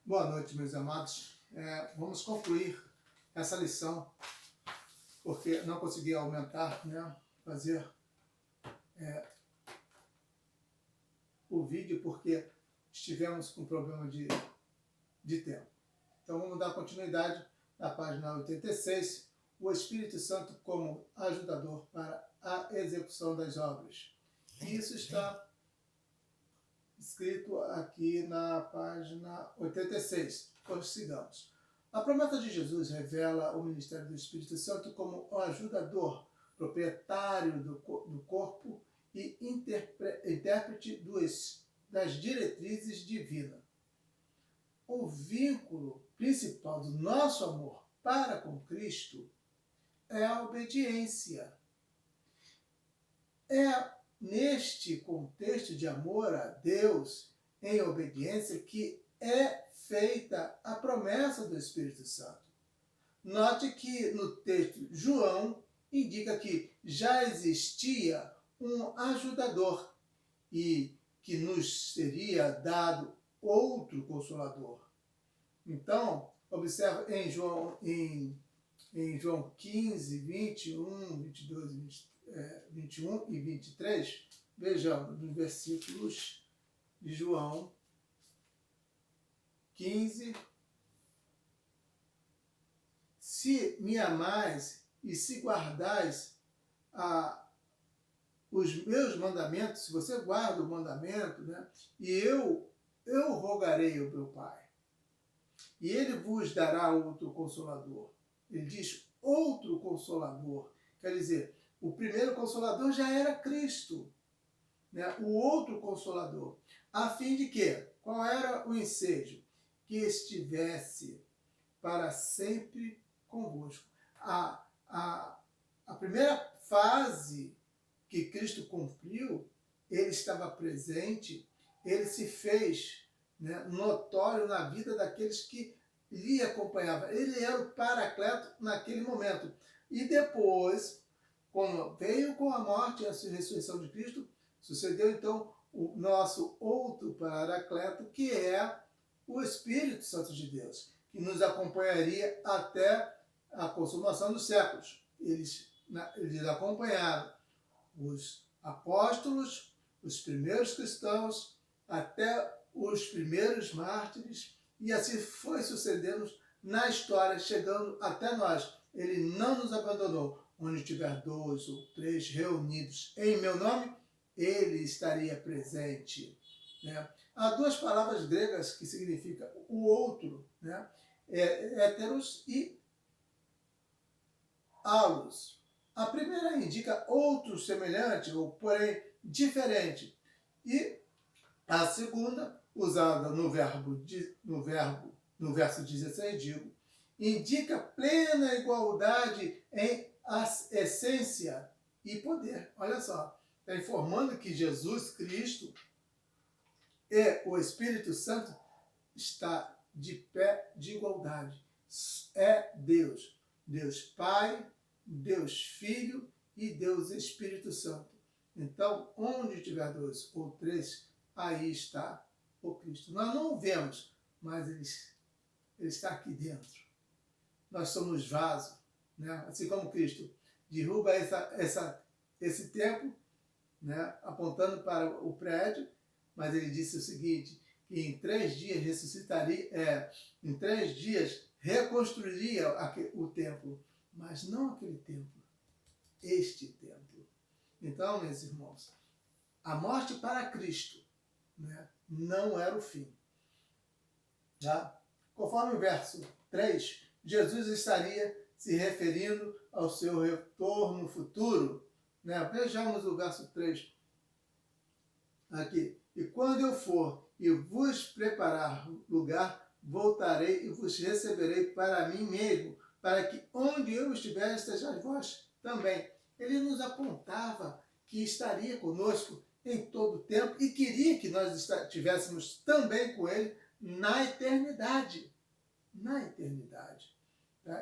Boa noite, meus amados. Vamos concluir essa lição, porque não consegui aumentar, fazer o vídeo, porque estivemos com problema de tempo. Então vamos dar continuidade na página 86, o Espírito Santo como ajudador para a execução das obras. E isso está escrito aqui na página 86. Prossigamos. A promessa de Jesus revela o ministério do Espírito Santo como o ajudador, proprietário do corpo e intérprete das diretrizes divinas. O vínculo principal do nosso amor para com Cristo é a obediência. É neste contexto de amor a Deus, em obediência, que é feita a promessa do Espírito Santo. Note que no texto João indica que já existia um ajudador e que nos seria dado outro consolador. Então, observa em João 15, 21, 22, 21 e 23, vejamos nos versículos de João 15. Se me amais e se guardais os meus mandamentos, se você guarda o mandamento, e eu rogarei ao meu Pai, e ele vos dará outro consolador. Ele diz outro consolador, quer dizer, o primeiro consolador já era Cristo, o outro consolador, a fim de que, qual era o ensejo? Que estivesse para sempre convosco. A primeira fase que Cristo cumpriu, ele estava presente, ele se fez notório na vida daqueles que lhe acompanhavam. Ele era o Paracleto naquele momento. E depois, quando veio com a morte e a ressurreição de Cristo, sucedeu então o nosso outro Paracleto, que é o Espírito Santo de Deus, que nos acompanharia até a consumação dos séculos. Eles acompanharam os apóstolos, os primeiros cristãos, até os primeiros mártires, e assim foi sucedendo na história, chegando até nós. Ele não nos abandonou. Onde tiver 2 ou 3 reunidos em meu nome, ele estaria presente. Há 2 palavras gregas que significam o outro, héteros e alos. A primeira indica outro semelhante, ou porém diferente. E a segunda, usada no verso 16, indica plena igualdade em essência e poder. Olha só, está informando que Jesus Cristo e o Espírito Santo está de pé de igualdade. É Deus. Deus Pai, Deus Filho e Deus Espírito Santo. Então, onde tiver 2 ou 3, aí está o Cristo. Nós não o vemos, mas ele está aqui dentro. Nós somos vaso, assim como Cristo derruba esse templo, apontando para o prédio, mas ele disse o seguinte, que em 3 dias ressuscitaria, em 3 dias reconstruiria o templo, mas não aquele templo, este templo. Então, meus irmãos, a morte para Cristo não era o fim. Conforme o verso 3, Jesus estaria se referindo ao seu retorno futuro. Vejamos o verso 3 aqui. E quando eu for e vos preparar lugar, voltarei e vos receberei para mim mesmo, para que onde eu estiver, estejais vós também. Ele nos apontava que estaria conosco em todo o tempo e queria que nós estivéssemos também com ele na eternidade. Na eternidade.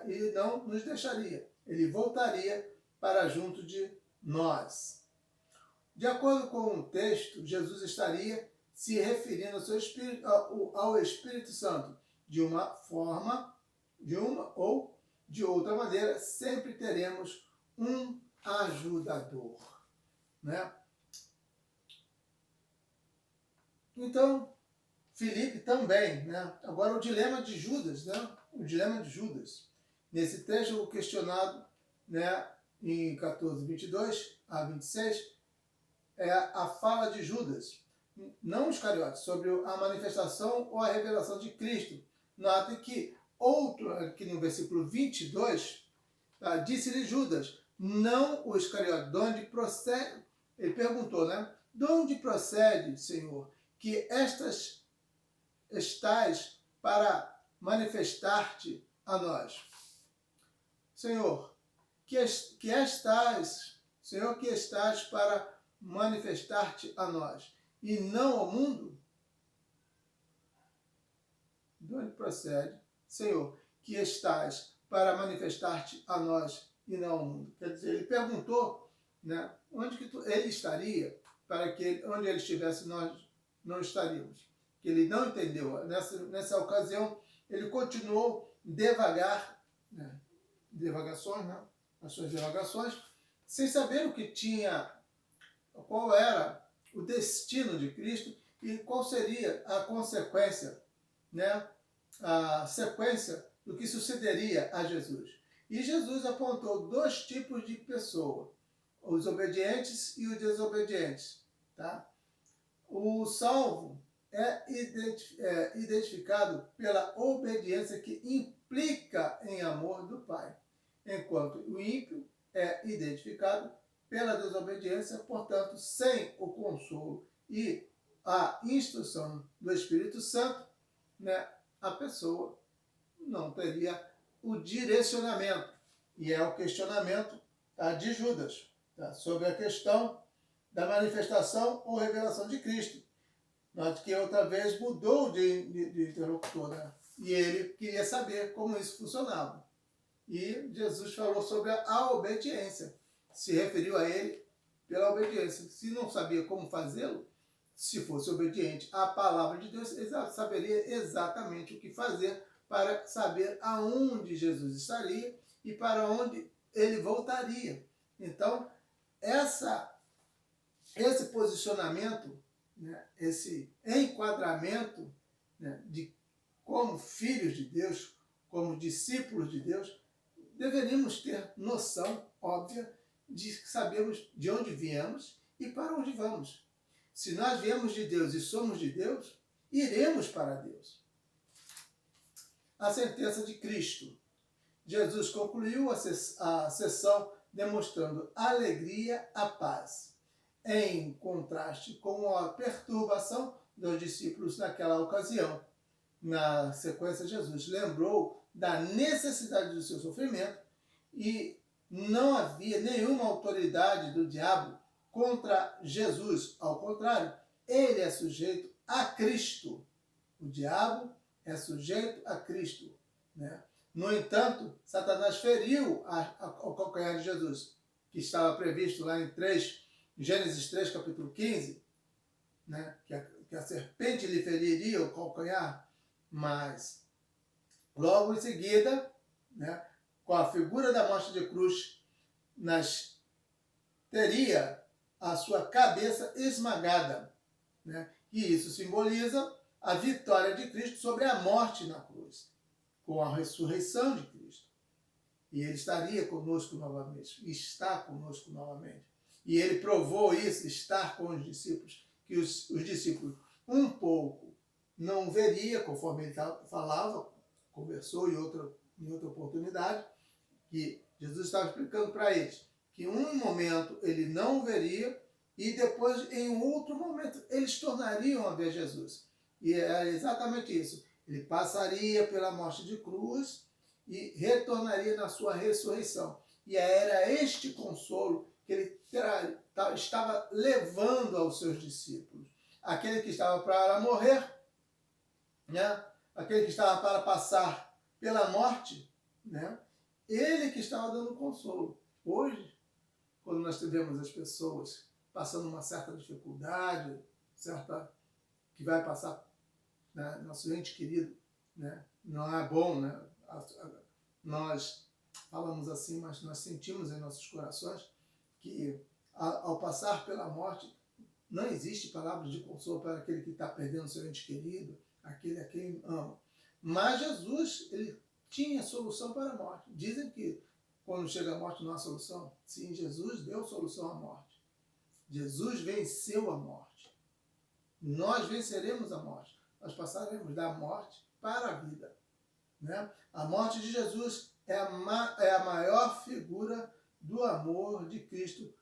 Ele não nos deixaria. Ele voltaria para junto de nós. De acordo com o texto, Jesus estaria se referindo ao Espírito Santo de uma forma, de uma ou de outra maneira, sempre teremos um ajudador, né? Então, Filipe também, né? Agora o dilema de Judas, né? O dilema de Judas. Nesse trecho questionado, né, em 14, 22 a 26, é a fala de Judas, não Iscariotes, sobre a manifestação ou a revelação de Cristo. Note que aqui no versículo 22, tá, disse-lhe Judas, não o Iscariote, de onde procede, ele perguntou, né? De onde procede, Senhor, que estás para manifestar-te a nós? Senhor, Senhor, que estás para manifestar-te a nós, e não ao mundo? De onde procede, Senhor, que estás para manifestar-te a nós e não ao mundo? Quer dizer, ele perguntou, né, onde que ele estaria, para que onde ele estivesse nós não estaríamos. Que ele não entendeu. Nessa ocasião, ele continuou devagar, né, divagações, né, as suas divagações, sem saber o que tinha, qual era o destino de Cristo e qual seria a consequência, né, a sequência do que sucederia a Jesus. E Jesus apontou dois tipos de pessoa, os obedientes e os desobedientes. Tá? O salvo é identificado pela obediência que implica em amor do Pai, enquanto o ímpio é identificado pela desobediência, portanto, sem o consolo e a instrução do Espírito Santo, né, a pessoa não teria o direcionamento. E é o questionamento, tá, de Judas, tá, sobre a questão da manifestação ou revelação de Cristo. Note que outra vez mudou de interlocutor, né? E ele queria saber como isso funcionava. E Jesus falou sobre a obediência. Se referiu a ele pela obediência. Se não sabia como fazê-lo, se fosse obediente à palavra de Deus, ele saberia exatamente o que fazer para saber aonde Jesus estaria e para onde ele voltaria. Então, esse posicionamento, né, esse enquadramento, né, de como filhos de Deus, como discípulos de Deus, deveríamos ter noção óbvia de sabermos de onde viemos e para onde vamos. Se nós viemos de Deus e somos de Deus, iremos para Deus. A sentença de Cristo. Jesus concluiu a sessão demonstrando alegria, a paz, em contraste com a perturbação dos discípulos naquela ocasião. Na sequência, Jesus lembrou da necessidade do seu sofrimento e não havia nenhuma autoridade do diabo contra Jesus. Ao contrário, ele é sujeito a Cristo. O diabo é sujeito a Cristo, né? No entanto, Satanás feriu o calcanhar de Jesus, que estava previsto lá em Gênesis 3, capítulo 15, né? que a serpente lhe feriria o calcanhar, mas logo em seguida, né, com a figura da morte de cruz, teria a sua cabeça esmagada, né? E isso simboliza a vitória de Cristo sobre a morte na cruz, com a ressurreição de Cristo. E ele estaria conosco novamente, está conosco novamente. E ele provou isso, estar com os discípulos, que os discípulos um pouco não veria, conforme ele falava, conversou em outra oportunidade, que Jesus estava explicando para eles que um momento ele não veria e depois, em um outro momento, eles tornariam a ver Jesus. E é exatamente isso. Ele passaria pela morte de cruz e retornaria na sua ressurreição. E era este consolo que ele estava levando aos seus discípulos. Aquele que estava para morrer, né? Aquele que estava para passar pela morte, né? Ele que estava dando consolo. Hoje, quando nós tivemos as pessoas passando uma certa dificuldade, que vai passar, né, nosso ente querido né? Não é bom, né? Nós falamos assim, mas nós sentimos em nossos corações que ao passar pela morte não existe palavras de consolo para aquele que está perdendo seu ente querido, aquele a quem ama. Mas Jesus, ele tinha solução para a morte. Dizem que quando chega a morte não há solução. Sim, Jesus deu solução à morte. Jesus venceu a morte. Nós venceremos a morte. Nós passaremos da morte para a vida, né? A morte de Jesus é a maior figura do amor de Cristo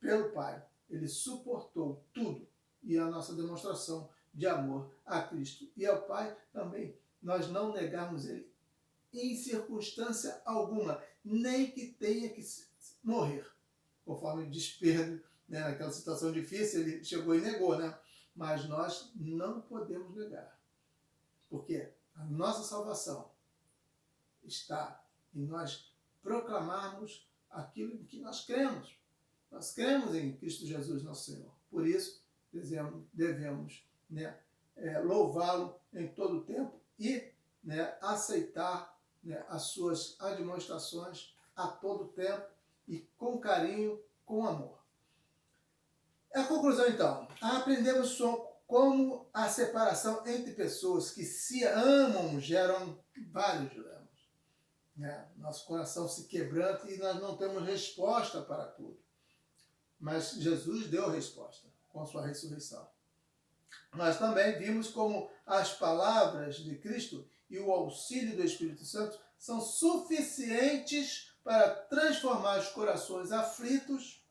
pelo Pai. Ele suportou tudo. E a nossa demonstração de amor a Cristo e ao Pai também, nós não negarmos Ele em circunstância alguma, nem que tenha que morrer. Conforme diz Pedro, né, naquela situação difícil, ele chegou e negou, né? Mas nós não podemos negar. Porque a nossa salvação está em nós proclamarmos aquilo em que nós cremos. Nós cremos em Cristo Jesus, nosso Senhor. Por isso, devemos, né, louvá-lo em todo o tempo e, né, aceitar, né, as suas admoestações a todo tempo e com carinho, com amor. A conclusão, então. Aprendemos como a separação entre pessoas que se amam geram vários dilemas. Né? Nosso coração se quebranta e nós não temos resposta para tudo. Mas Jesus deu resposta com a sua ressurreição. Nós também vimos como as palavras de Cristo e o auxílio do Espírito Santo são suficientes para transformar os corações aflitos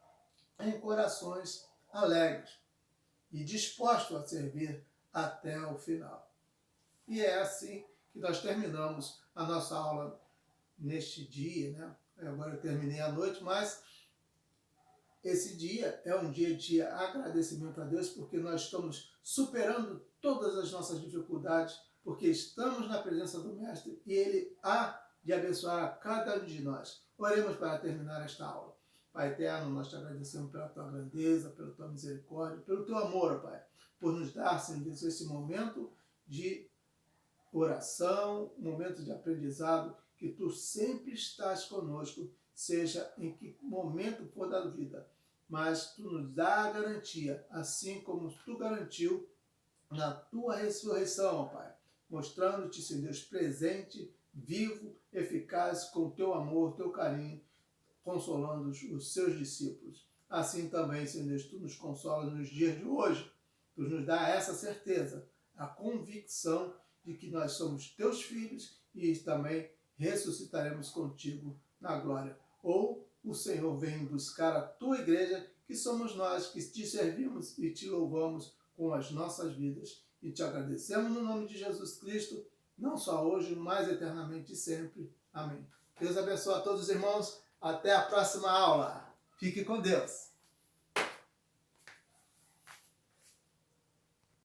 em corações alegres e dispostos a servir até o final. E é assim que nós terminamos a nossa aula neste dia, né? Agora eu terminei à noite, mas esse dia é um dia de agradecimento a Deus, porque nós estamos superando todas as nossas dificuldades, porque estamos na presença do Mestre e Ele há de abençoar a cada um de nós. Oremos para terminar esta aula. Pai eterno, nós te agradecemos pela tua grandeza, pela tua misericórdia, pelo teu amor, Pai, por nos dar, Senhor Deus, esse momento de oração, um momento de aprendizado, que tu sempre estás conosco, seja em que momento for da vida. Mas tu nos dá a garantia, assim como tu garantiu na tua ressurreição, Pai, mostrando-te, Senhor Deus, presente, vivo, eficaz, com teu amor, teu carinho, consolando os seus discípulos. Assim também, Senhor Deus, tu nos consola nos dias de hoje. Tu nos dá essa certeza, a convicção de que nós somos teus filhos e também ressuscitaremos contigo na glória. Ou o Senhor vem buscar a tua igreja, que somos nós que te servimos e te louvamos com as nossas vidas. E te agradecemos no nome de Jesus Cristo, não só hoje, mas eternamente e sempre. Amém. Deus abençoe a todos os irmãos. Até a próxima aula. Fique com Deus.